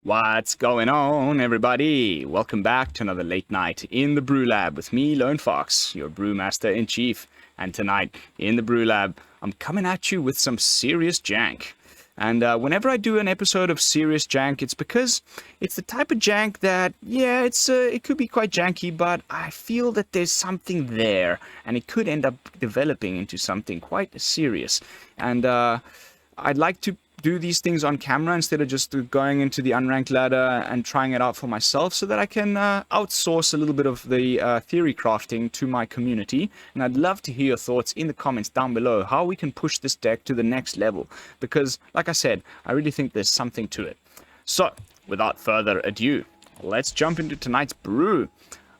What's going on, everybody? Welcome back to another late night in the BrewLab with me, Lone Fox, your Brewmaster-in-Chief. And tonight, in the BrewLab, I'm coming at you with some serious jank. And whenever I do an episode of Serious Jank, it's because it's the type of jank that, yeah, it could be quite janky, but I feel that there's something there, and it could end up developing into something quite serious. And I'd like to do these things on camera instead of just going into the unranked ladder and trying it out for myself, so that I can outsource a little bit of the theory crafting to my community. And I'd love to hear your thoughts in the comments down below, how we can push this deck to the next level, because like I said, I really think there's something to it. So without further ado, let's jump into tonight's brew.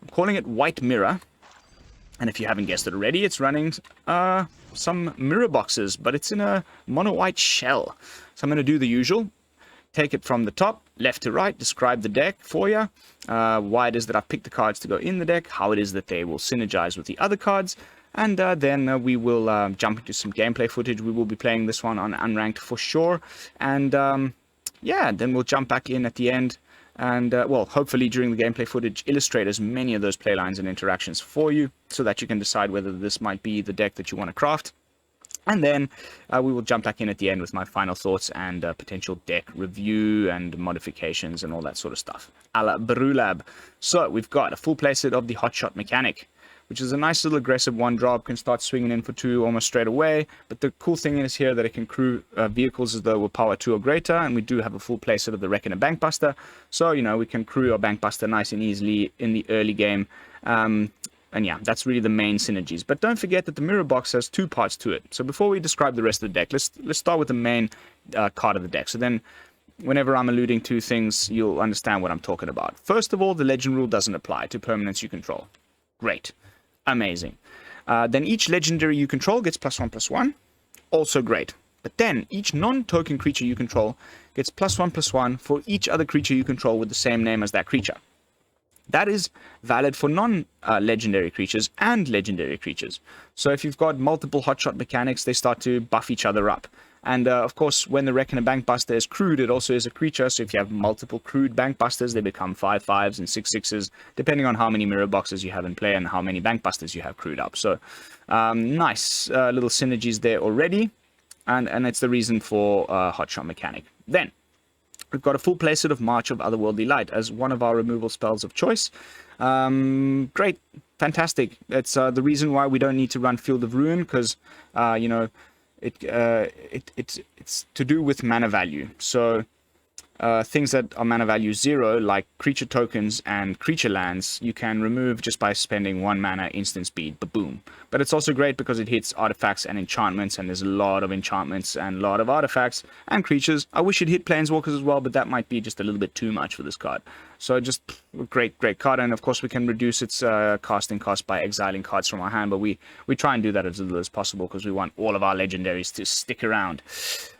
I'm calling it White Mirror, and if you haven't guessed it already, it's running some mirror boxes, but it's in a mono white shell. So I'm going to do the usual, take it from the top, left to right, describe the deck for you, why it is that I've picked the cards to go in the deck, how it is that they will synergize with the other cards, and then we will jump into some gameplay footage. We will be playing this one on unranked for sure, and yeah, then we'll jump back in at the end, and well, hopefully during the gameplay footage, illustrate as many of those playlines and interactions for you, so that you can decide whether this might be the deck that you want to craft. And then we will jump back in at the end with my final thoughts and potential deck review and modifications and all that sort of stuff, a la BrewLab. So we've got a full playset of the Hotshot Mechanic, which is a nice little aggressive one drop, can start swinging in for 2 almost straight away. But the cool thing is here that it can crew vehicles as though we're power 2 or greater, and we do have a full playset of the Reckoner Bankbuster. So, you know, we can crew our Bankbuster nice and easily in the early game. And yeah, that's really the main synergies. But don't forget that the mirror box has 2 parts to it. So before we describe the rest of the deck, let's start with the main card of the deck. So then, whenever I'm alluding to things, you'll understand what I'm talking about. First of all, the legend rule doesn't apply to permanents you control. Great. Amazing. Then each legendary you control gets +1/+1. Also great. But then each non-token creature you control gets +1/+1 for each other creature you control with the same name as that creature. That is valid for non-legendary creatures and legendary creatures. So if you've got multiple Hotshot Mechanics, they start to buff each other up. And of course, when the Reckoner Bankbuster is crewed, it also is a creature. So if you have multiple crewed Bankbusters, they become 5/5s and 6/6s, depending on how many mirror boxes you have in play and how many Bankbusters you have crewed up. So nice little synergies there already. And it's the reason for Hotshot Mechanic. Then we've got a full playset of March of Otherworldly Light as one of our removal spells of choice. Great, fantastic. It's the reason why we don't need to run Field of Ruin, because you know, it's to do with mana value. So things that are mana value 0, like creature tokens and creature lands, you can remove just by spending 1 mana instant speed, boom. But it's also great because it hits artifacts and enchantments, and there's a lot of enchantments and a lot of artifacts and creatures. I wish it hit planeswalkers as well, but that might be just a little bit too much for this card. So just a great card, and of course we can reduce its casting cost by exiling cards from our hand, but we try and do that as little as possible because we want all of our legendaries to stick around.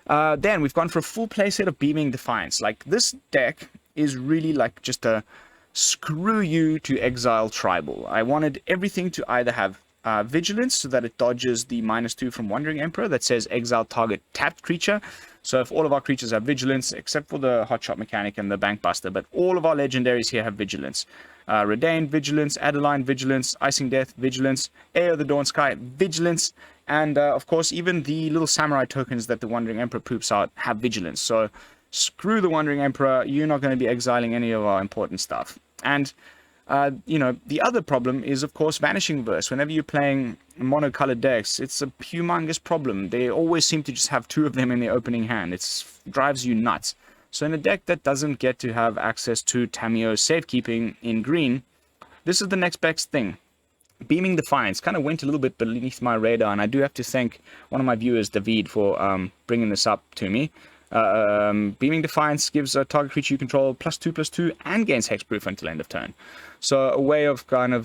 Then we've gone for a full playset of Beaming Defiance. Like, this deck is really like just a screw you to exile tribal. I wanted everything to either have Vigilance, so that it dodges the -2 from Wandering Emperor that says exile target tapped creature. So if all of our creatures have Vigilance, except for the Hotshot Mechanic and the Bankbuster, but all of our legendaries here have Vigilance. Reidane, Vigilance. Adeline, Vigilance. Icingdeath, Vigilance. Air the Dawn Sky, Vigilance. And of course, even the little samurai tokens that the Wandering Emperor poops out have Vigilance. So screw the Wandering Emperor, you're not going to be exiling any of our important stuff. And you know, the other problem is, of course, Vanishing Verse. Whenever you're playing monocolored decks, it's a humongous problem. They always seem to just have 2 of them in their opening hand. It drives you nuts. So in a deck that doesn't get to have access to Tamiyo's safekeeping in green, this is the next best thing. Beaming Defiance kind of went a little bit beneath my radar, and I do have to thank one of my viewers, David, for bringing this up to me. Beaming Defiance gives a target creature you control +2/+2 and gains hexproof until end of turn. So a way of kind of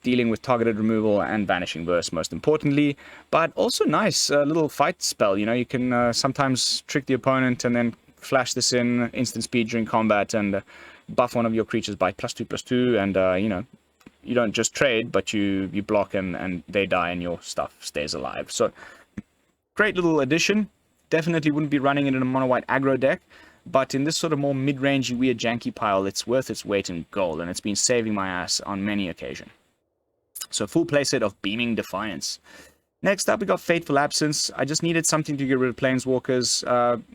dealing with targeted removal and Vanishing Verse, most importantly. But also nice little fight spell. You know, you can sometimes trick the opponent and then flash this in instant speed during combat and buff one of your creatures by +2/+2, and you know, you don't just trade, but you block and they die and your stuff stays alive. So great little addition. Definitely wouldn't be running it in a mono white aggro deck, but in this sort of more mid-rangey, weird, janky pile, it's worth its weight in gold, and it's been saving my ass on many occasions. So full playset of Beaming Defiance. Next up, we got Fateful Absence. I just needed something to get rid of Planeswalkers.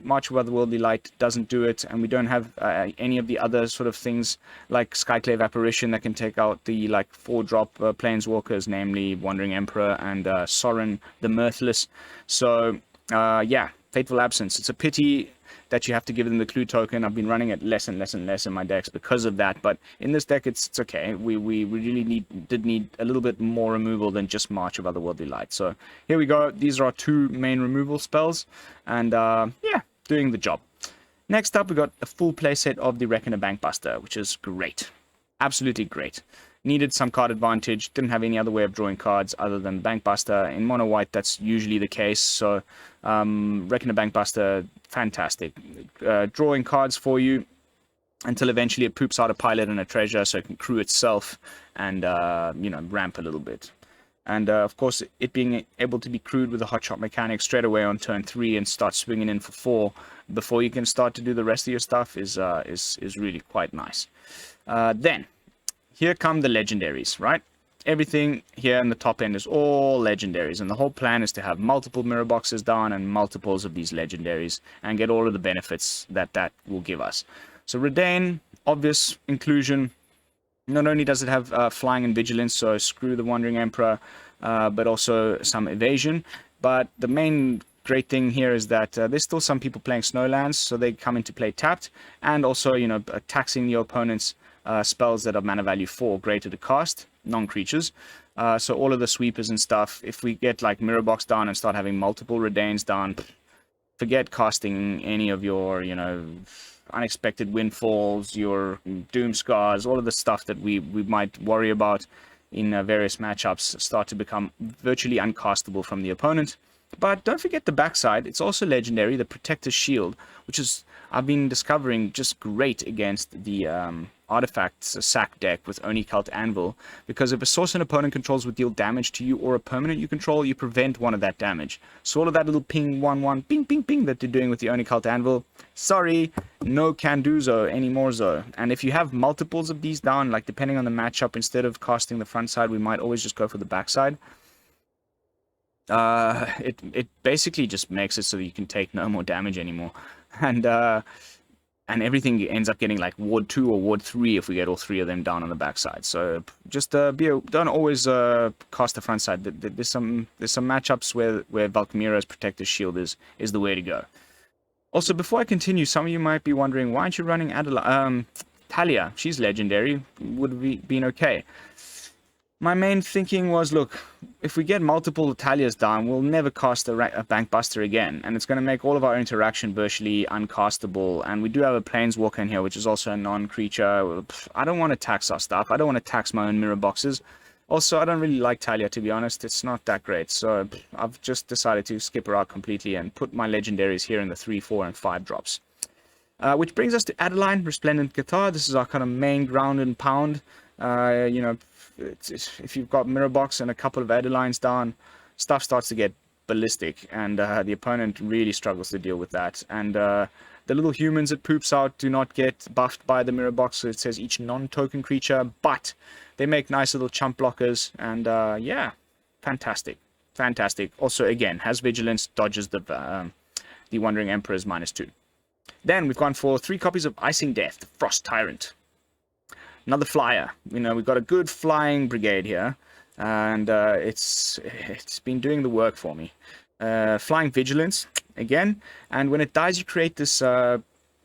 March of Otherworldly Light doesn't do it, and we don't have any of the other sort of things like Skyclave Apparition that can take out the 4-drop Planeswalkers, namely Wandering Emperor and Sorin the Mirthless. So, yeah, Fateful Absence. It's a pity that you have to give them the clue token. I've been running it less and less and less in my decks because of that, but in this deck it's okay. We really did need a little bit more removal than just March of Otherworldly Light. So here we go. These are our 2 main removal spells, and yeah, doing the job. Next up, we got a full playset of the Reckoner Bankbuster, which is great. Absolutely great. Needed some card advantage, didn't have any other way of drawing cards other than Bankbuster. In mono white, that's usually the case, so Reckoner Bankbuster, fantastic. Drawing cards for you until eventually it poops out a pilot and a treasure, so it can crew itself and, you know, ramp a little bit. And, of course, it being able to be crewed with a Hotshot Mechanic straight away on turn 3 and start swinging in for 4 before you can start to do the rest of your stuff is really quite nice. Then, here come the legendaries, right? Everything here in the top end is all legendaries, and the whole plan is to have multiple mirror boxes down and multiples of these legendaries and get all of the benefits that will give us. So Reidane, obvious inclusion. Not only does it have flying and vigilance, so screw the Wandering Emperor, but also some evasion. But the main great thing here is that there's still some people playing Snowlands, so they come into play tapped, and also, you know, taxing your opponent's spells that are mana value 4 greater to cast, non-creatures. So all of the sweepers and stuff, if we get like Mirror Box down and start having multiple Reidanes down, forget casting any of your, you know, unexpected windfalls, your doom scars, all of the stuff that we might worry about in various matchups start to become virtually uncastable from the opponent. But don't forget the backside. It's also legendary, the Protector's Shield, which is, I've been discovering, just great against the Artifacts sack deck with Oni Cult Anvil, because if a source an opponent controls would deal damage to you or a permanent you control, you prevent one of that damage. So all of that little ping 1/1 ping ping ping that they're doing with the Oni Cult Anvil, sorry, no can do so anymore so. And if you have multiples of these down, like depending on the matchup, instead of casting the front side, we might always just go for the back side. It basically just makes it so that you can take no more damage anymore, and everything ends up getting like Ward 2 or Ward 3 if we get all 3 of them down on the backside. So just don't always cast the front side. There's some matchups where Valkmira's Protector's Shield is the way to go. Also, before I continue, some of you might be wondering, why aren't you running Adeline? Talia, she's legendary. Would have been okay. My main thinking was, look, if we get multiple Talias down, we'll never cast a Bankbuster again, and it's going to make all of our interaction virtually uncastable, and we do have a Planeswalker in here, which is also a non-creature. I don't want to tax our stuff. I don't want to tax my own mirror boxes. Also, I don't really like Talia, to be honest. It's not that great, so I've just decided to skip her out completely and put my legendaries here in the 3, 4, and 5 drops. Which brings us to Adeline, Resplendent Cathar. This is our kind of main ground and pound. You know, if you've got Mirror Box and a couple of Adelines down, stuff starts to get ballistic, and the opponent really struggles to deal with that. And the little humans it poops out do not get buffed by the Mirror Box, so it says each non-token creature, but they make nice little chump blockers, and yeah, fantastic. Fantastic. Also, again, has Vigilance, dodges the Wandering Emperor's -2. Then we've gone for 3 copies of Icingdeath, the Frost Tyrant. Another flyer. You know, we've got a good flying brigade here, and it's been doing the work for me. Flying Vigilance, again, and when it dies, you create this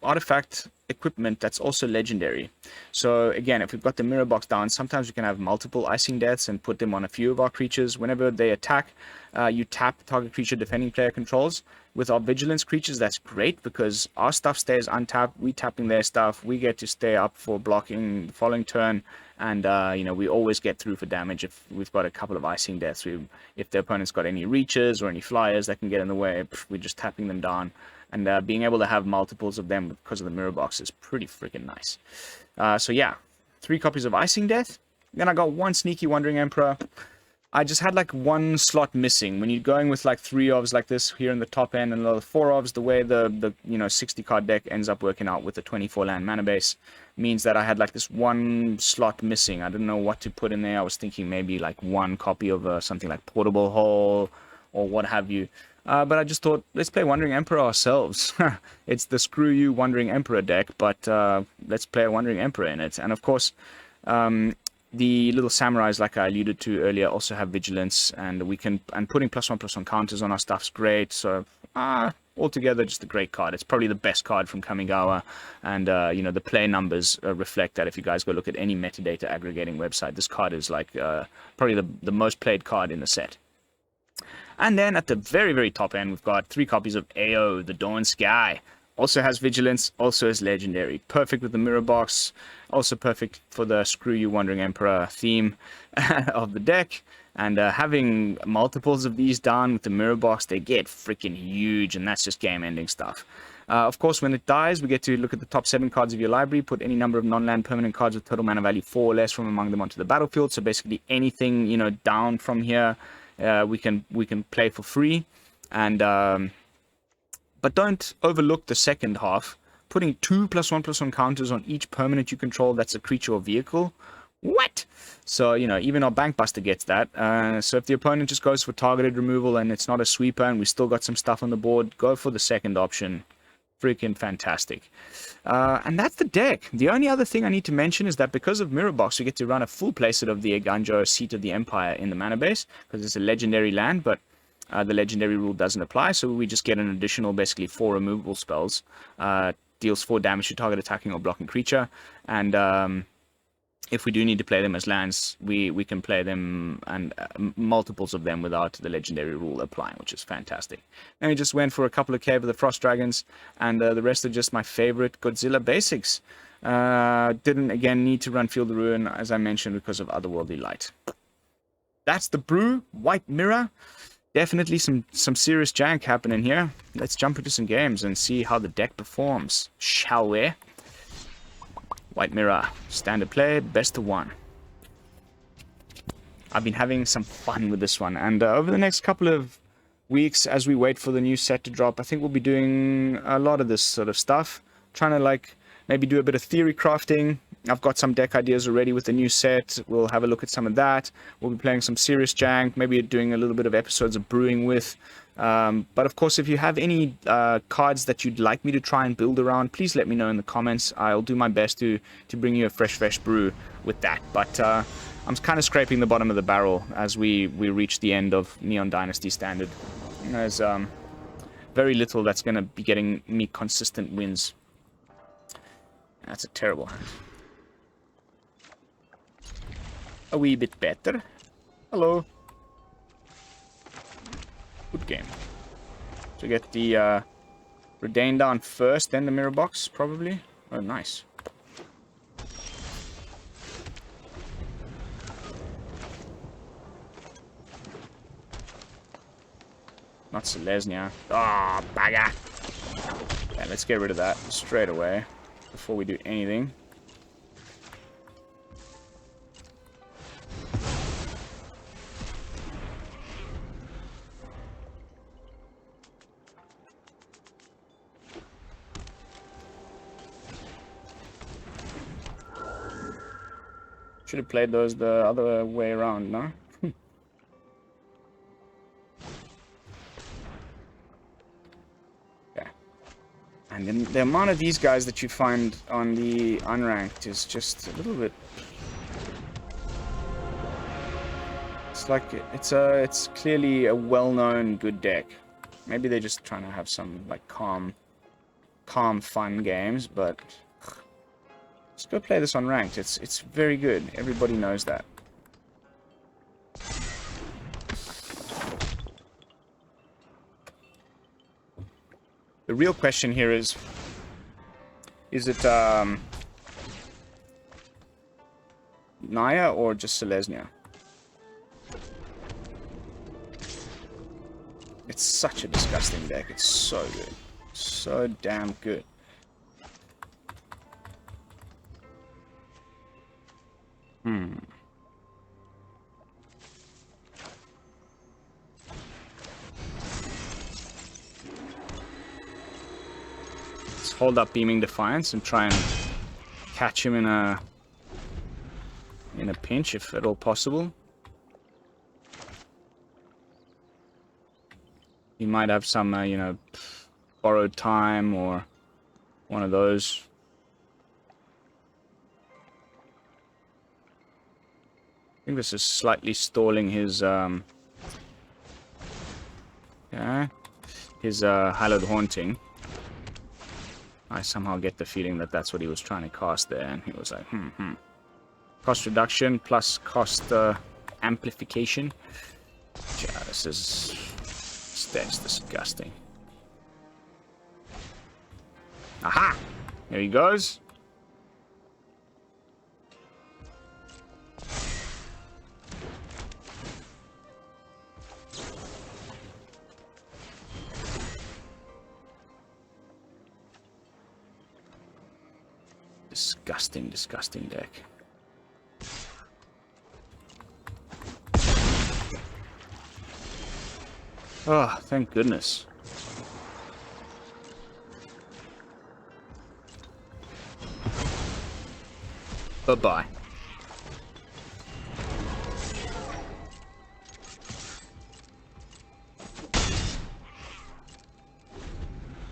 artifact equipment that's also legendary. So again, if we've got the Mirror Box down, sometimes we can have multiple Icingdeaths and put them on a few of our creatures. Whenever they attack, you tap target creature defending player controls. With our Vigilance creatures, that's great because our stuff stays untapped, we tapping their stuff, we get to stay up for blocking the following turn, and you know, we always get through for damage if we've got a couple of Icingdeaths. If the opponent's got any reaches or any flyers that can get in the way, we're just tapping them down. And being able to have multiples of them because of the Mirror Box is pretty freaking nice. So yeah, 3 copies of Icingdeath. Then I got 1 sneaky Wandering Emperor. I just had like one slot missing. When you're going with like 3 ofs like this here in the top end and the 4 ofs, the way the 60 card deck ends up working out with the 24 land mana base means that I had like this one slot missing. I didn't know what to put in there. I was thinking maybe like one copy of something like Portable Hole or what have you. But I just thought, let's play Wandering Emperor ourselves. It's the screw you Wandering Emperor deck, but let's play a Wandering Emperor in it. And of course, the little samurais, like I alluded to earlier, also have vigilance, and putting +1/+1 counters on our stuff's great. So altogether, just a great card. It's probably the best card from Kamigawa, and the play numbers reflect that. If you guys go look at any metadata aggregating website, this card is like probably the most played card in the set. And then at the very, very top end, we've got 3 copies of AO, the Dawn Sky. Also has Vigilance, also has Legendary. Perfect with the Mirror Box. Also perfect for the Screw You Wandering Emperor theme of the deck. And having multiples of these down with the Mirror Box, they get freaking huge, and that's just game-ending stuff. Of course, when it dies, we get to look at the top 7 cards of your library, put any number of non-land permanent cards with total mana value 4 or less from among them onto the battlefield. So basically anything, down from here, we can play for free. And but don't overlook the second half. Putting 2 +1/+1 counters on each permanent you control that's a creature or vehicle. What? So, even our Bankbuster gets that. So if the opponent just goes for targeted removal and it's not a sweeper and we still got some stuff on the board, go for the second option. Freaking fantastic. And that's the deck. The only other thing I need to mention is that because of Mirror Box, we get to run a full playset of the Eiganjo, Seat of the Empire in the mana base, because it's a legendary land, but the legendary rule doesn't apply, so we just get an additional, basically 4 removable spells. Deals 4 damage to target attacking or blocking creature, and if we do need to play them as lands, we can play them, and multiples of them without the legendary rule applying, which is fantastic. And we just went for a couple of Cave of the Frost Dragons, and the rest are just my favorite Godzilla basics. Didn't, again, need to run Field of Ruin, as I mentioned, because of Otherworldly Light. That's the Brew, White Mirror. Definitely some serious jank happening here. Let's jump into some games and see how the deck performs, shall we? White Mirror, standard play, best of 1. I've been having some fun with this one, and over the next couple of weeks, as we wait for the new set to drop, I think we'll be doing a lot of this sort of stuff. Trying to maybe do a bit of theory crafting. I've got some deck ideas already with the new set. We'll have a look at some of that. We'll be playing some Serious Jank, maybe doing a little bit of episodes of brewing with. But of course, if you have any cards that you'd like me to try and build around, please let me know in the comments. I'll do my best to bring you a fresh brew with that. But I'm kind of scraping the bottom of the barrel as we reach the end of Neon Dynasty Standard. There's very little that's going to be getting me consistent wins. That's a terrible hand. A wee bit better. Hello. Good game. So get the Reidane down first, then the Mirror Box, probably. Oh, nice. Not Selesnya. Ah, oh, bagger. Yeah, let's get rid of that straight away before we do anything. Should have played those the other way around, no? Yeah. And then the amount of these guys that you find on the unranked is just a little bit... It's like, it's clearly a well-known good deck. Maybe they're just trying to have some, like, calm, fun games, but... Let's go play this on ranked. It's very good. Everybody knows that. The real question here is it Naya or just Selesnya? It's such a disgusting deck. It's so good. So damn good. Let's hold up Beaming Defiance and try and catch him in a pinch, if at all possible. He might have some, you know, borrowed time or one of those. I think this is slightly stalling his, Hallowed Haunting. I somehow get the feeling that that's what he was trying to cast there, and he was like, Cost reduction plus cost amplification. Yeah, this deck's disgusting. Aha! Here he goes. Disgusting, disgusting deck. Oh, thank goodness. Bye-bye.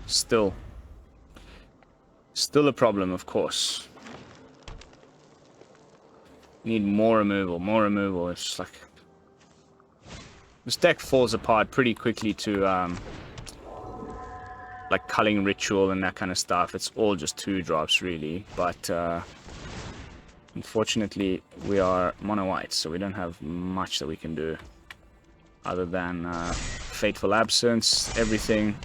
Still a problem, of course. Need more removal, more removal. It's just like... This deck falls apart pretty quickly to, like, Culling Ritual and that kind of stuff. It's all just 2-drops, really. But, unfortunately, we are mono-white, so we don't have much that we can do. Other than, Fateful Absence, everything.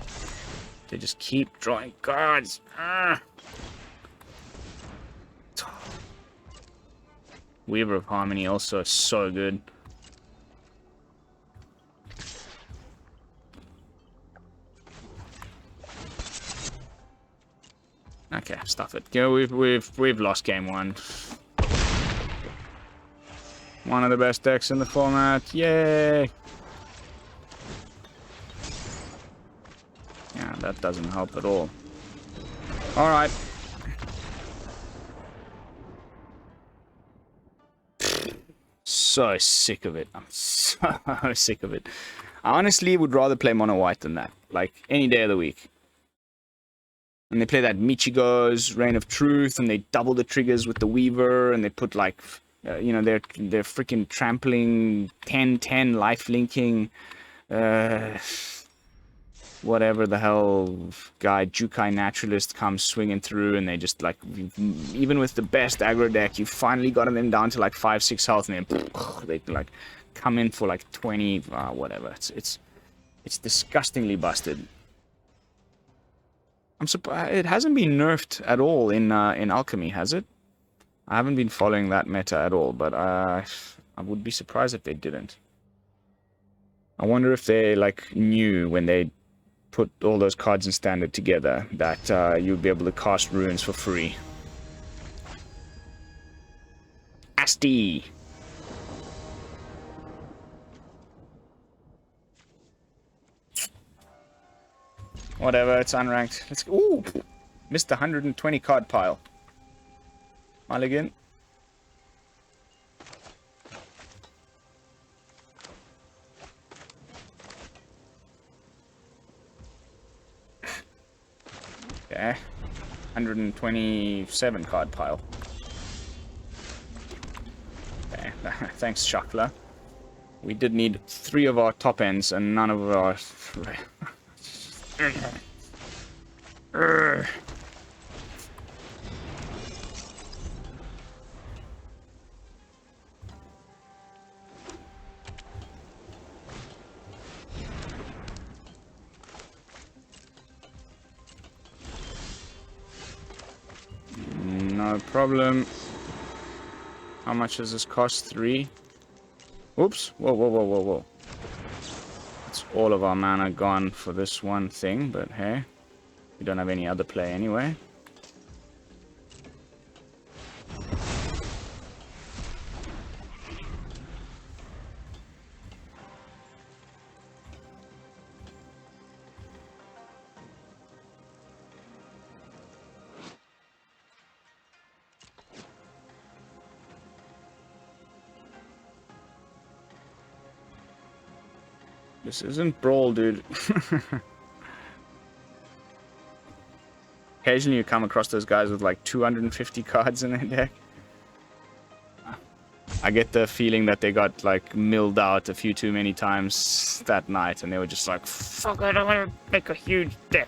They just keep drawing cards. Weaver of Harmony also so good. Okay, stuff it. Yeah, we've lost game 1. One of the best decks in the format. Yay! Yeah, that doesn't help at all. Alright. So sick of it. I'm so sick of it. I honestly would rather play mono white than that. Like, any day of the week. And they play that Michigo's Reign of Truth, and they double the triggers with the Weaver, and they put, like, you know, they're freaking trampling 10-10 life linking, whatever the hell guy, Jukai Naturalist comes swinging through, and they just, like, even with the best aggro deck, you finally got them down to, like, 5-6 health, and then they, like, come in for, like, 20, whatever. It's disgustingly busted. I'm surprised it hasn't been nerfed at all in Alchemy, has it? I haven't been following that meta at all, but I would be surprised if they didn't. I wonder if they, like, knew when they put all those cards in Standard together that you'd be able to cast runes for free. Asti! Whatever, it's unranked. Let's go. Ooh! Missed the 120 card pile. Mulligan. Okay. 127 card pile. Okay, thanks, Shuckler. We did need 3 of our top ends and none of our... No problem. How much does this cost? 3? Oops. Whoa, whoa, whoa, whoa, whoa. That's all of our mana gone for this one thing, but hey. We don't have any other play anyway. This isn't Brawl, dude. Occasionally you come across those guys with like 250 cards in their deck. I get the feeling that they got like milled out a few too many times that night and they were just like, fuck it, I want to make a huge deck.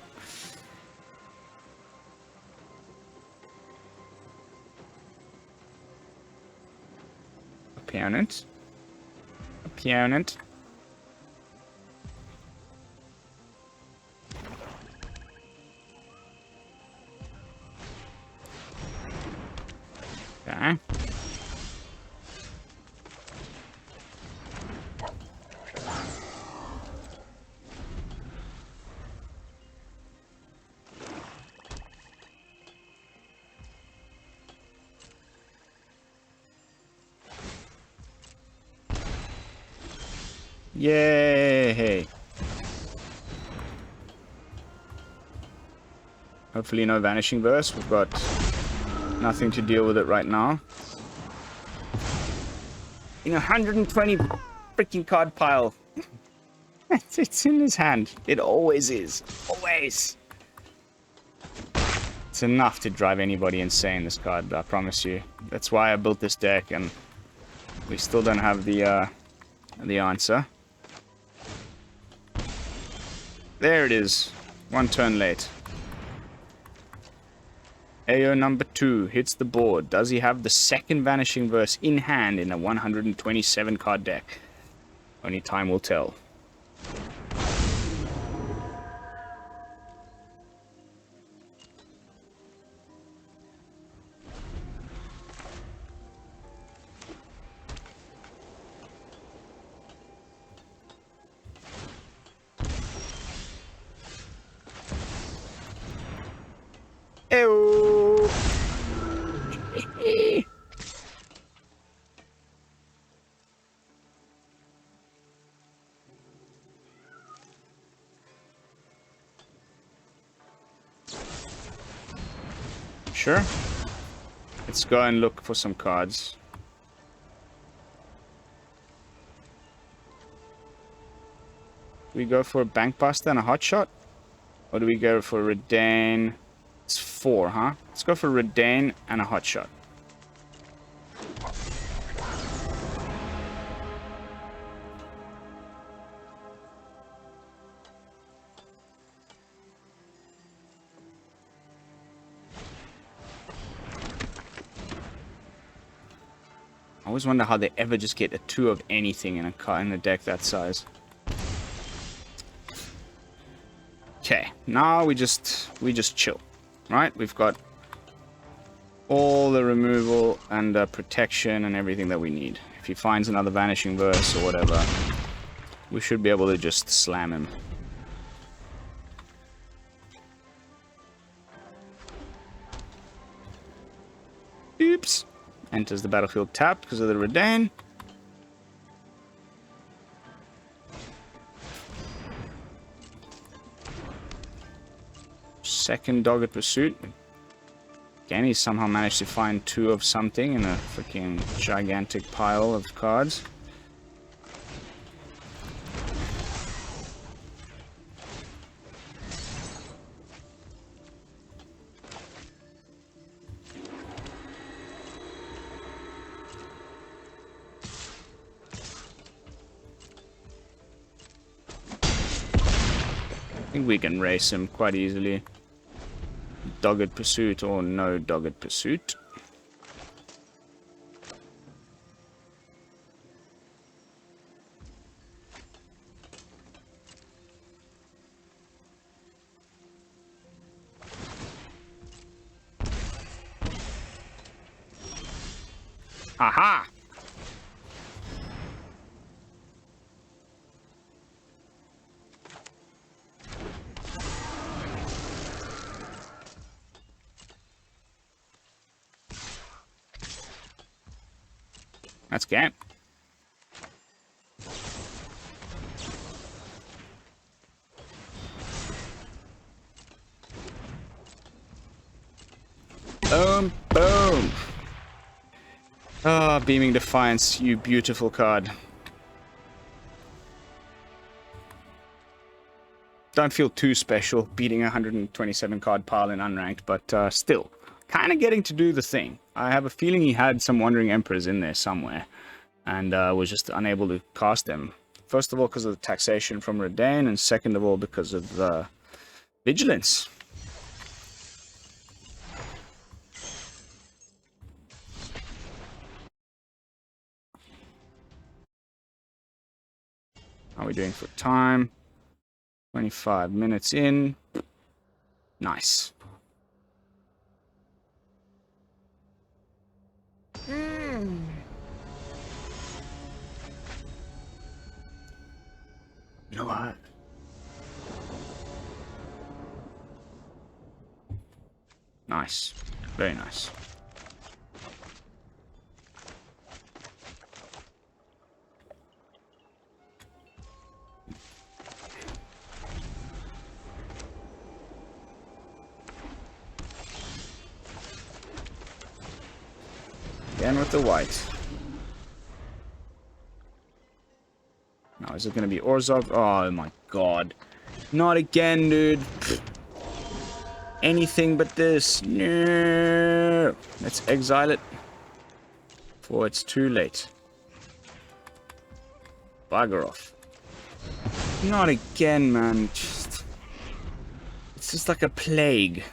Opponent. Opponent. Okay. Yay! Hopefully no Vanishing Verse. We've got nothing to deal with it right now. In 120 freaking card pile. It's in his hand. It always is. Always. It's enough to drive anybody insane, this card, I promise you. That's why I built this deck, and we still don't have the answer. There it is. One turn late. AO number 2 hits the board. Does he have the second Vanishing Verse in hand in a 127 card deck? Only time will tell. Ew. Sure. Let's go and look for some cards. Do we go for a Bankbuster and a Hotshot? Or do we go for Reidane? It's 4, huh? Let's go for Reidane and a Hotshot. I always wonder how they ever just get a 2 of anything in a deck that size. Okay, now we just chill, right? We've got all the removal and protection and everything that we need. If he finds another Vanishing Verse or whatever, we should be able to just slam him. Oops. Enters the battlefield tapped because of the Reidane. Second Dogged Pursuit. Again, he somehow managed to find 2 of something in a freaking gigantic pile of cards. I think we can race him quite easily. Dogged Pursuit or no Dogged Pursuit. Aha! That's game. Boom, boom. Ah, Beaming Defiance, you beautiful card. don't feel too special beating a 127 card pile in unranked, but still, kind of getting to do the thing. I have a feeling he had some Wandering Emperors in there somewhere, and was just unable to cast them. First of all, because of the taxation from Reidane, and second of all, because of the vigilance. How are we doing for time? 25 minutes in. Nice. You know what? Nice. Very nice. Again with the white. Now, is it going to be Orzhov? Oh my god. Not again, dude. Anything but this. No. Let's exile it. Before it's too late. Bugger off. Not again, man. It's just like a plague.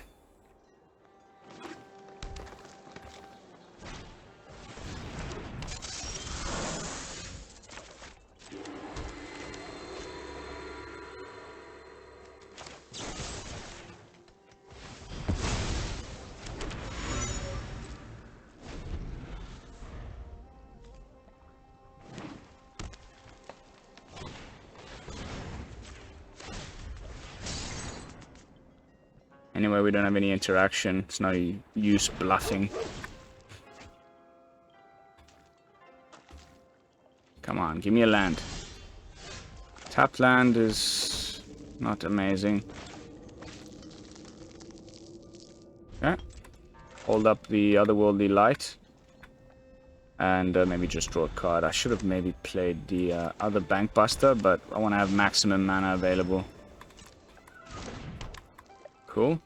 Anyway, we don't have any interaction. It's no use bluffing. Come on, give me a land. Tap land is not amazing. Okay. Hold up the Otherworldly light. And maybe just draw a card. I should have maybe played the other Bankbuster, but I want to have maximum mana available. Cool.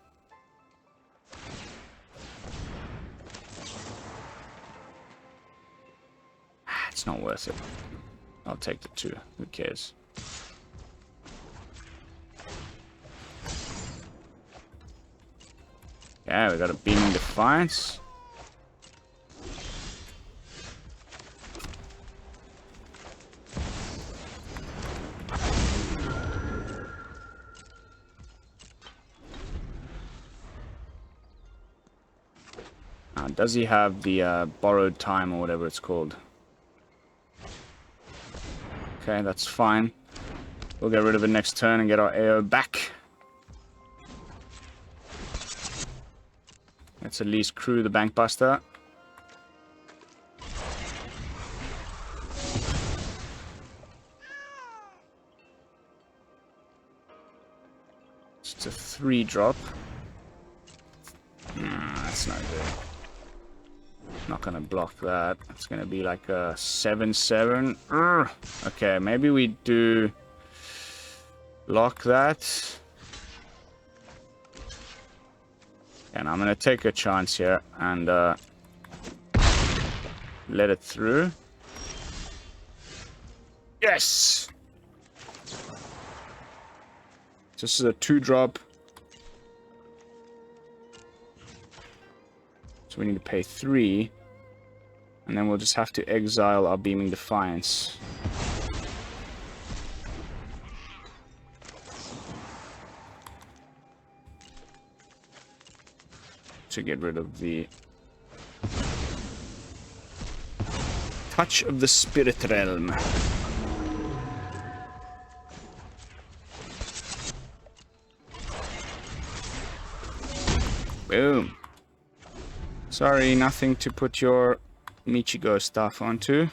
It's not worth it. I'll take the 2. Who cares? Yeah, we got a Beaming Defiance. Does he have the borrowed time or whatever it's called? Okay, that's fine. We'll get rid of it next turn and get our AO back. Let's at least crew the Bankbuster. It's a 3-drop. That's not good. Not gonna block that. It's gonna be like a 7/7. Okay, maybe we do block that. And I'm gonna take a chance here and let it through. Yes! This is a 2-drop. So we need to pay 3. And then we'll just have to exile our Beaming Defiance. To get rid of the Touch of the Spirit Realm. Boom. Sorry, nothing to put your Michigo stuff onto.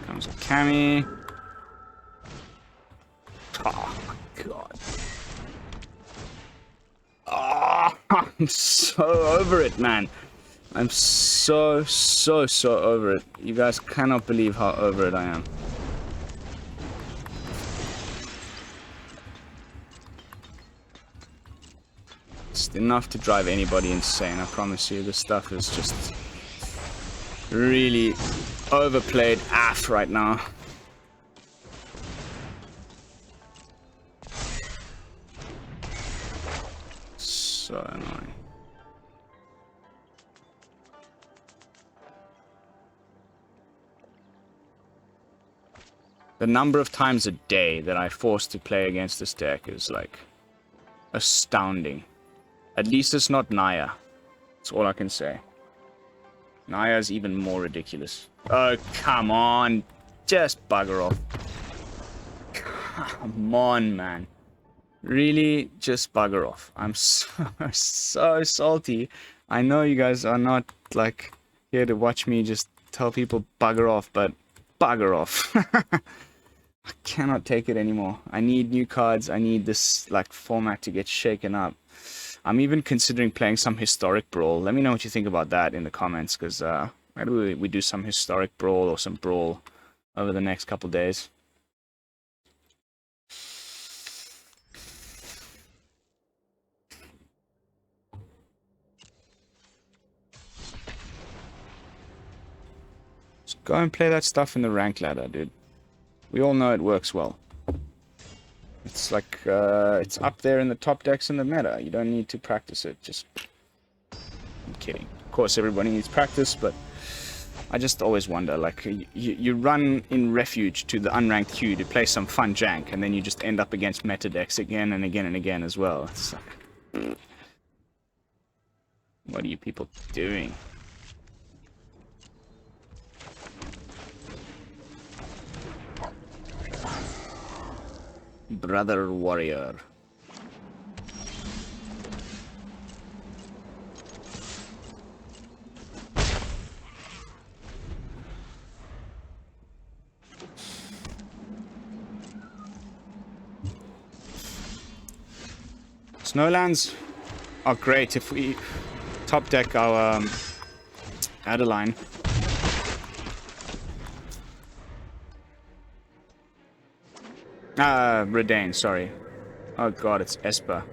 Comes a Kami. Oh my god. Oh, I'm so over it, man. I'm so over it. You guys cannot believe how over it I am. It's enough to drive anybody insane, I promise you. This stuff is just really overplayed AF right now. So annoying. The number of times a day that I'm forced to play against this deck is like astounding. At least it's not Naya. That's all I can say. Naya's even more ridiculous. Oh, come on. Just bugger off. Come on, man. Really, just bugger off. I'm so salty. I know you guys are not, like, here to watch me just tell people bugger off, but bugger off. I cannot take it anymore. I need new cards. I need this, like, format to get shaken up. I'm even considering playing some historic brawl. Let me know what you think about that in the comments, because maybe we do some historic brawl or some brawl over the next couple days. Just go and play that stuff in the rank ladder, dude. We all know it works well. It's like, it's up there in the top decks in the meta. You don't need to practice it. Just, I'm kidding. Of course, everybody needs practice, but I just always wonder, like, you run in refuge to the unranked queue to play some fun jank, and then you just end up against meta decks again and again and again as well. It's like, what are you people doing? Brother warrior. Snowlands are great if we top deck our Adeline. Reidane, sorry. Oh god, it's Esper.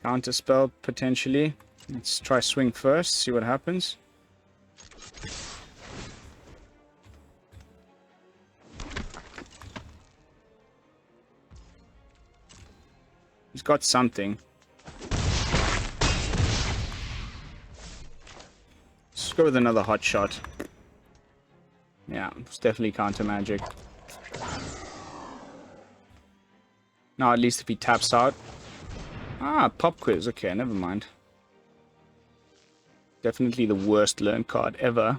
Counterspell, potentially. Let's try swing first, see what happens. He's got something. Let's go with another Hotshot. Yeah, it's definitely counter magic. Now, at least if he taps out. Ah, pop quiz. Okay, never mind. Definitely the worst learn card ever.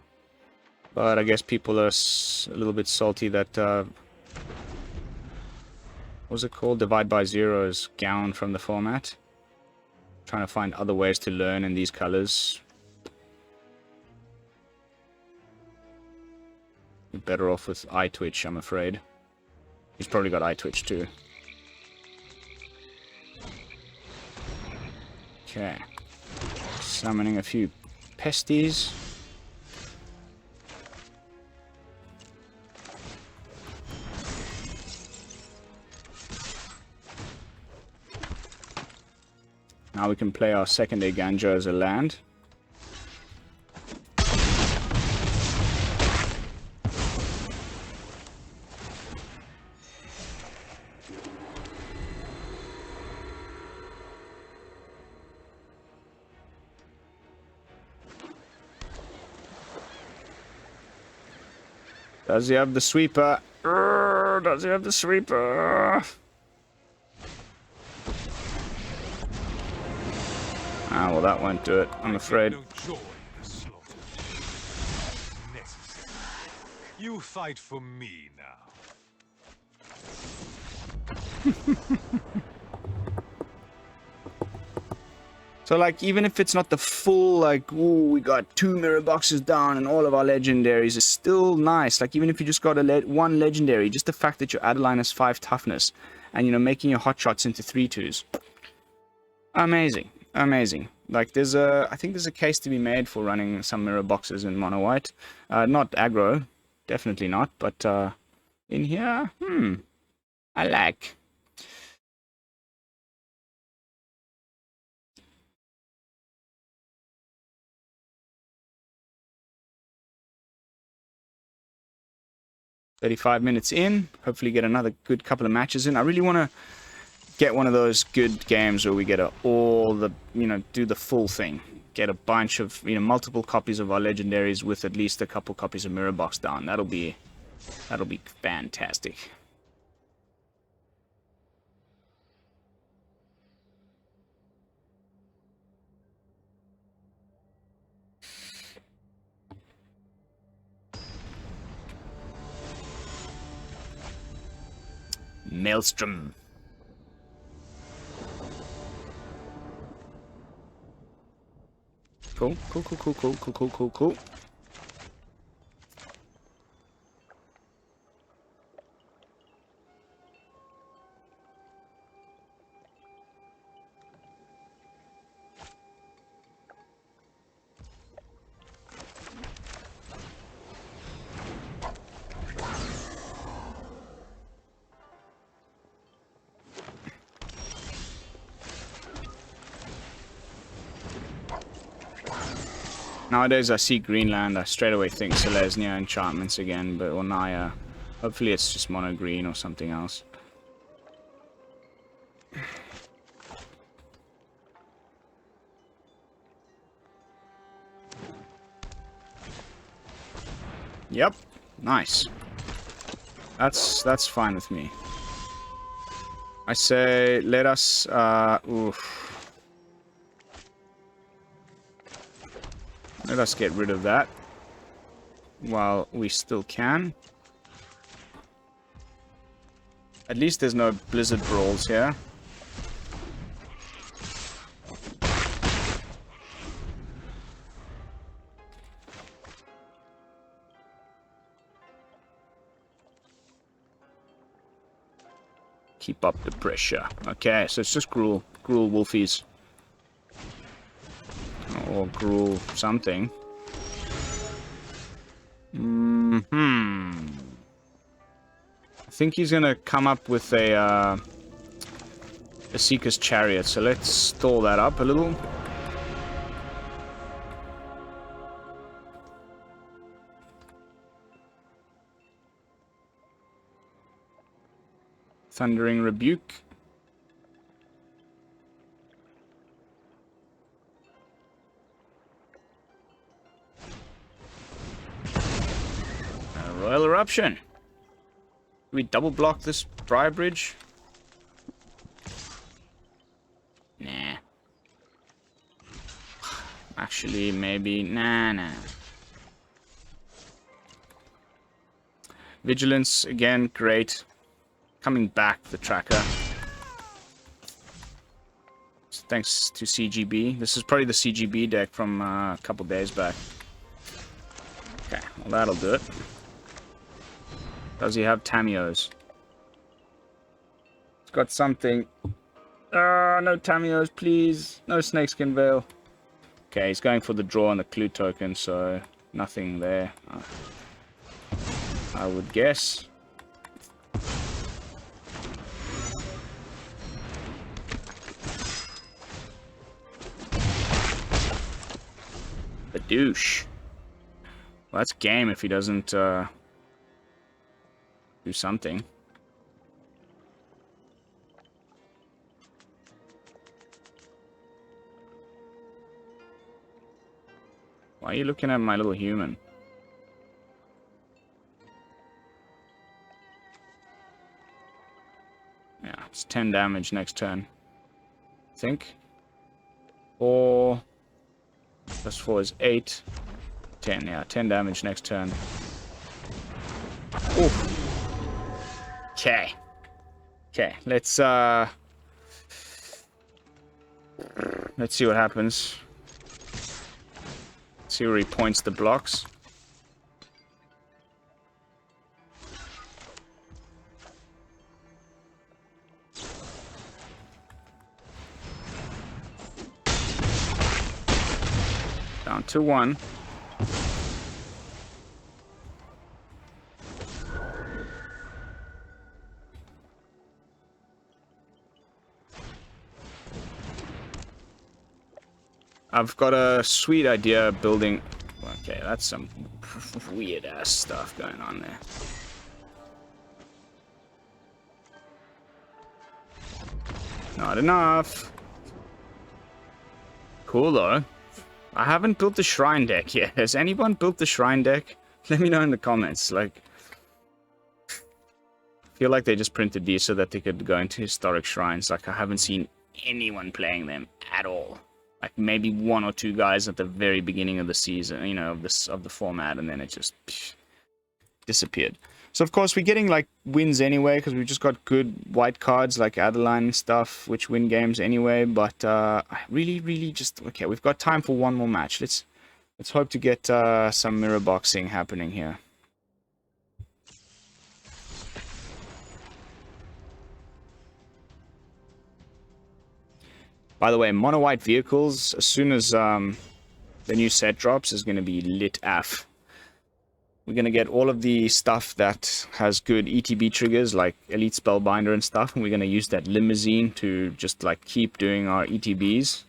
But I guess people are a little bit salty that, what was it called? Divide by Zero is gone from the format. Trying to find other ways to learn in these colors. You're better off with Eye Twitch, I'm afraid. He's probably got Eye Twitch too. Okay. Summoning a few pesties. Now we can play our second Eiganjo as a land. Does he have the sweeper? Does he have the sweeper? Ah, well, that won't do it, I'm afraid. You fight for me now. So, like, even if it's not the full, like, ooh, we got 2 mirror boxes down and all of our legendaries, is still nice. Like, even if you just got one legendary, just the fact that your Adeline has 5 toughness and, you know, making your hotshots into 3/2s. Amazing. Amazing. Like, I think there's a case to be made for running some mirror boxes in mono white. Not aggro, definitely not, but in here, I like. $35 in. Hopefully get another good couple of matches in. I really want to get one of those good games where we get all the, do the full thing. Get a bunch of, multiple copies of our legendaries with at least a couple copies of Mirror Box down. That'll be fantastic. Maelstrom. Cool. Nowadays I see Greenland, I straight away think Selesnya enchantments again, but or Naya. Hopefully it's just mono green or something else. Yep, nice. That's fine with me. I say let us let us get rid of that while we still can. At least there's no blizzard brawls here. Keep up the pressure. Okay, so it's just Gruul Wolfies. Or Gruul something. I think he's gonna come up with a Seeker's Chariot, so let's stall that up a little. Thundering Rebuke. Royal Eruption. Do we double block this Briar Bridge? Nah. Actually, maybe. Nah. Vigilance, again, great. Coming back, the tracker. Thanks to CGB. This is probably the CGB deck from a couple days back. Okay, well that'll do it. Does he have Tamios? It's got something. No Tamios, please. No Snakeskin Veil. Okay, he's going for the draw on the clue token, so nothing there. I would guess. Douche. Well, that's game if he doesn't do something. Why are you looking at my little human? Yeah, it's 10 damage next turn. I think. 4 plus 4 is 8. 10, yeah, 10 damage next turn. Oof. Okay. Okay, let's see what happens. See where he points the blocks. Down to 1. I've got a sweet idea of building... Okay, that's some weird-ass stuff going on there. Not enough. Cool, though. I haven't built the Shrine deck yet. Has anyone built the Shrine deck? Let me know in the comments. Like, I feel like they just printed these so that they could go into historic shrines. Like, I haven't seen anyone playing them at all. Like, maybe one or two guys at the very beginning of the season, you know, of the format, and then it just disappeared. So, of course, we're getting, like, wins anyway, because we've just got good white cards, like Adeline and stuff, which win games anyway, but I really just... Okay, we've got time for one more match. Let's hope to get some mirror boxing happening here. By the way, mono white vehicles, as soon as the new set drops, is going to be lit AF. We're going to get all of the stuff that has good ETB triggers, like Elite Spellbinder and stuff, and we're going to use that limousine to just, like, keep doing our ETBs.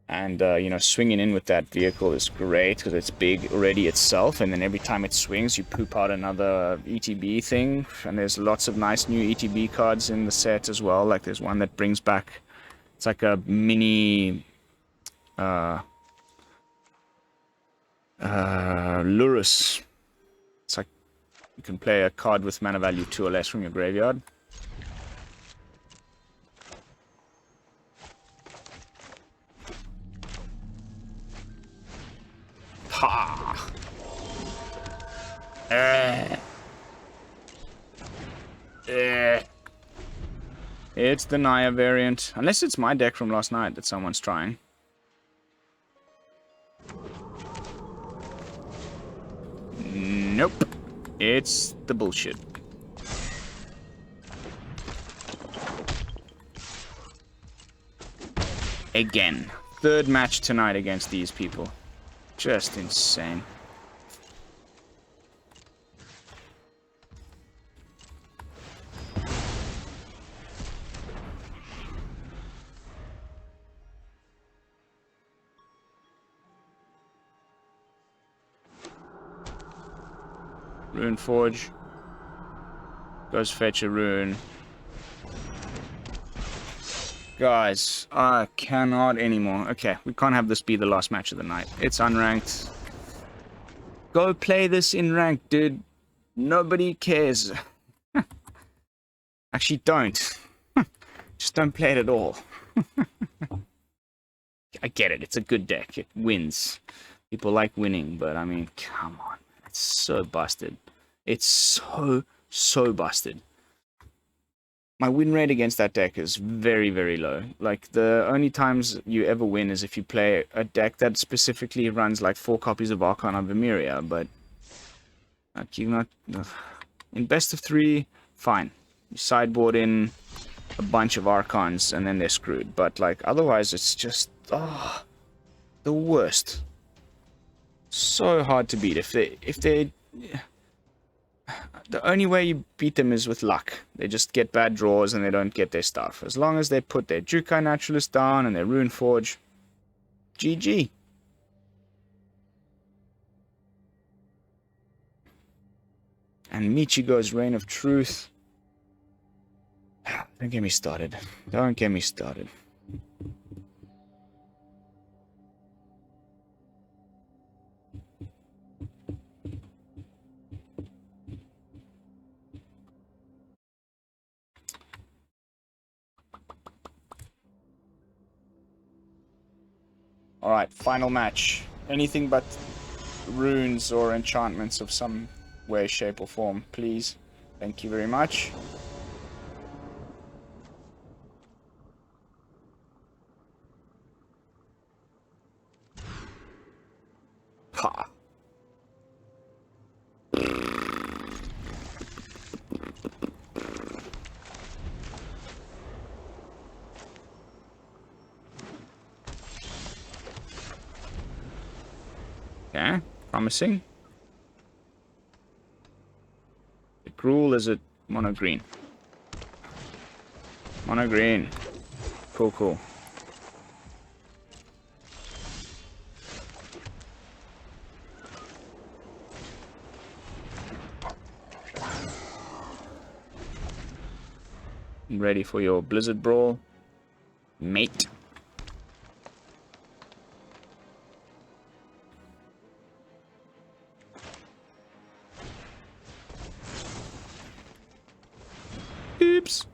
And, you know, swinging in with that vehicle is great, because it's big already itself, and then every time it swings, you poop out another ETB thing, and there's lots of nice new ETB cards in the set as well. Like, there's one that brings back... It's like a mini... Lurus. It's like you can play a card with mana value 2 or less from your graveyard. Ha! It's the Naya variant. Unless it's my deck from last night that someone's trying. Nope. It's the bullshit. Again. Third match tonight against these people. Just insane. Rune Forge. Goes fetch a rune. Guys, I cannot anymore. Okay, we can't have this be the last match of the night. It's unranked. Go play this in ranked, dude. Nobody cares. Actually, don't. Just don't play it at all. I get it. It's a good deck. It wins. People like winning, but I mean, come on. It's so busted. It's so busted. My win rate against that deck is very low. Like, the only times you ever win is if you play a deck that specifically runs like 4 copies of Archon of Emeria, but like, you're not... In best of 3, fine. You sideboard in a bunch of Archons and then they're screwed. But like, otherwise it's just... Oh, the worst. So hard to beat. If they the only way you beat them is with luck. They just get bad draws and they don't get their stuff. As long as they put their Jukai Naturalist down and their Rune Forge, GG. And Michigo's Reign of Truth. Don't get me started. Don't get me started. Alright, final match. Anything but runes or enchantments of some way, shape, or form, please. Thank you very much. Ha! Okay, promising. The Gruul is a mono green. Mono green. Cool, cool. Ready for your Blizzard Brawl, mate. Oops.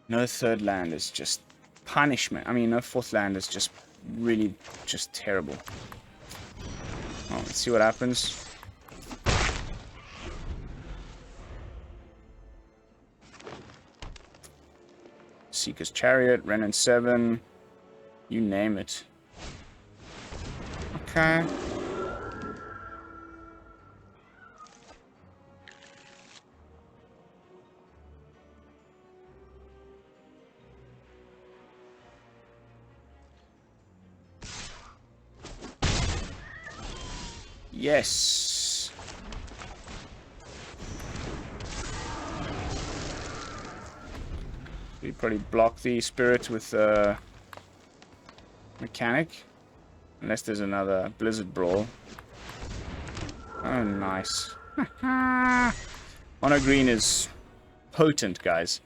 No third land is just punishment. I mean, no fourth land is just really just terrible. Oh, let's see what happens. Seeker's Chariot, Renin 7, you name it. Okay. Yes. We probably block the spirit with mechanic. Unless there's another Blizzard Brawl. Oh, nice. Mono green is potent, guys.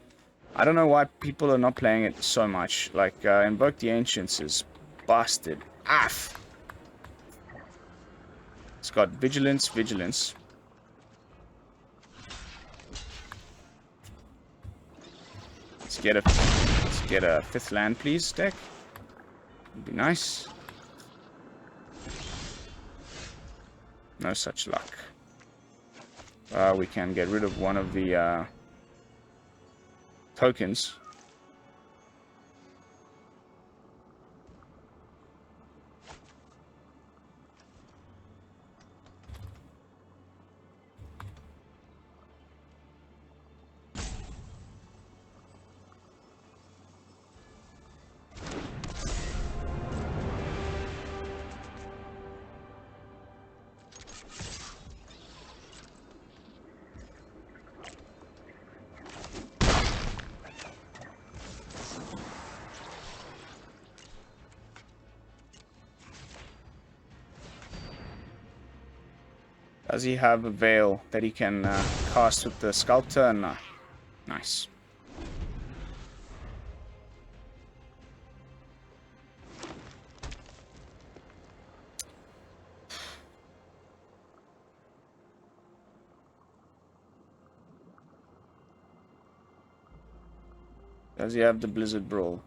I don't know why people are not playing it so much. Like, Invoke the Ancients is busted. Aff! It's got Vigilance, Vigilance. Let's get a fifth land, please, deck. Would be nice. No such luck. We can get rid of one of the tokens. Does he have a veil that he can cast with the sculptor? No. Nice. Does he have the Blizzard Brawl?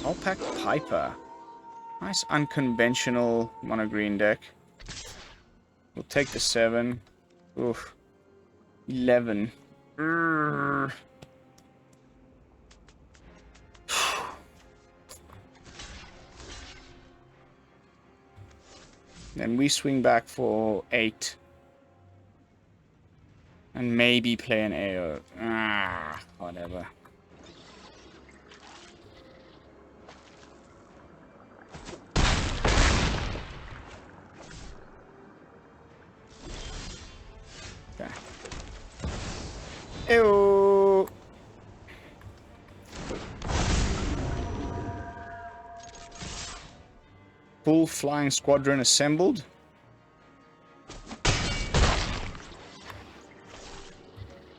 I'll pack Piper. Nice unconventional mono green deck. We'll take the 7. Oof. 11. Then we swing back for 8. And maybe play an AO. Whatever. Okay. Ew. Full flying squadron assembled.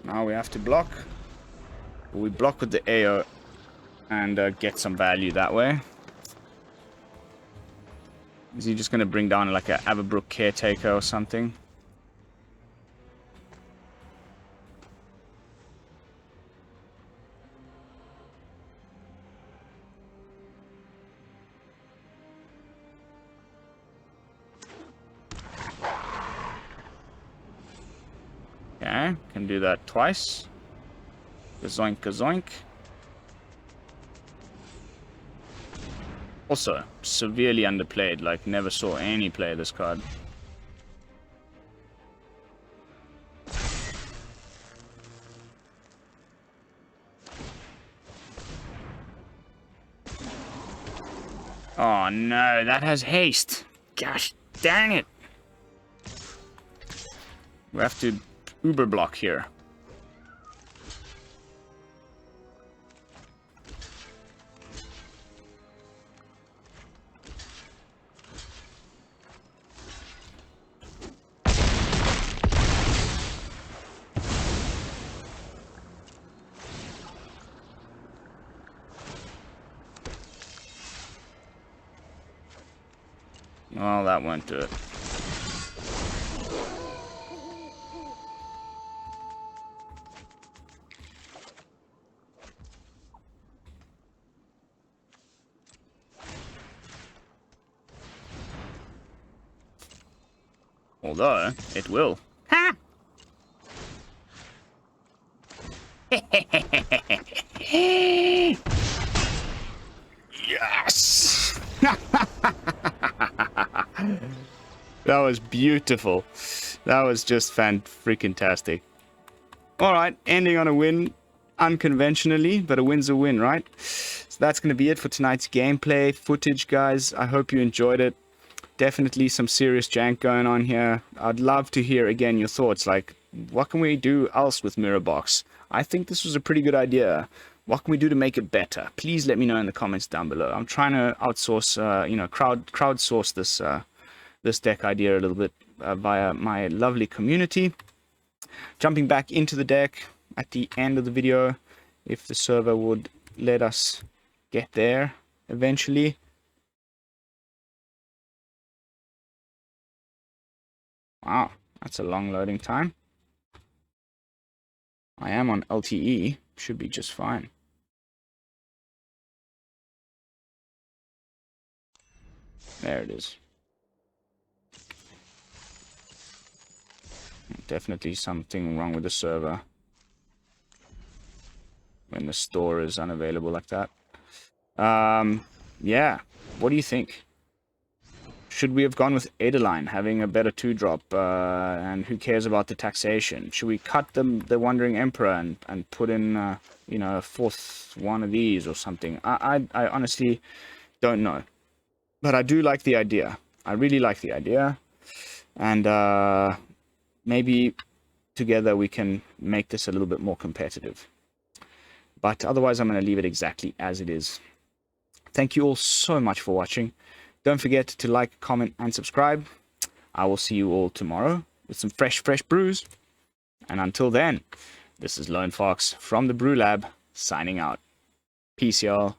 Now we have to block. We block with the AO and get some value that way. Is he just going to bring down like a Averbrook Caretaker or something? Okay, can do that twice. Gazoink, gazoink. Also, severely underplayed, like never saw any play this card. Oh no, that has haste. Gosh dang it. We have to uber block here. Well, that won't do it. Although, it will. Ha! Yes! That was beautiful. That was just fan-freaking-tastic. Alright, ending on a win. Unconventionally, but a win's a win, right? So that's going to be it for tonight's gameplay footage, guys. I hope you enjoyed it. Definitely some serious jank going on here. I'd love to hear again your thoughts, like what can we do else with Mirror Box? I think this was a pretty good idea. What can we do to make it better? Please let me know in the comments down below. I'm trying to outsource, crowdsource this this deck idea a little bit via my lovely community. Jumping back into the deck at the end of the video, if the server would let us get there eventually. Wow, that's a long loading time. I am on LTE, should be just fine. There it is. Definitely something wrong with the server when the store is unavailable like that. Yeah, what do you think? Should we have gone with Adeline, having a better 2-drop, and who cares about the taxation? Should we cut the Wandering Emperor and put in, a 4th one of these or something? I honestly don't know. But I do like the idea. I really like the idea. And maybe together we can make this a little bit more competitive. But otherwise, I'm going to leave it exactly as it is. Thank you all so much for watching. Don't forget to like, comment, and subscribe. I will see you all tomorrow with some fresh brews. And until then, this is Lone Fox from the BrewLab, signing out. Peace, y'all.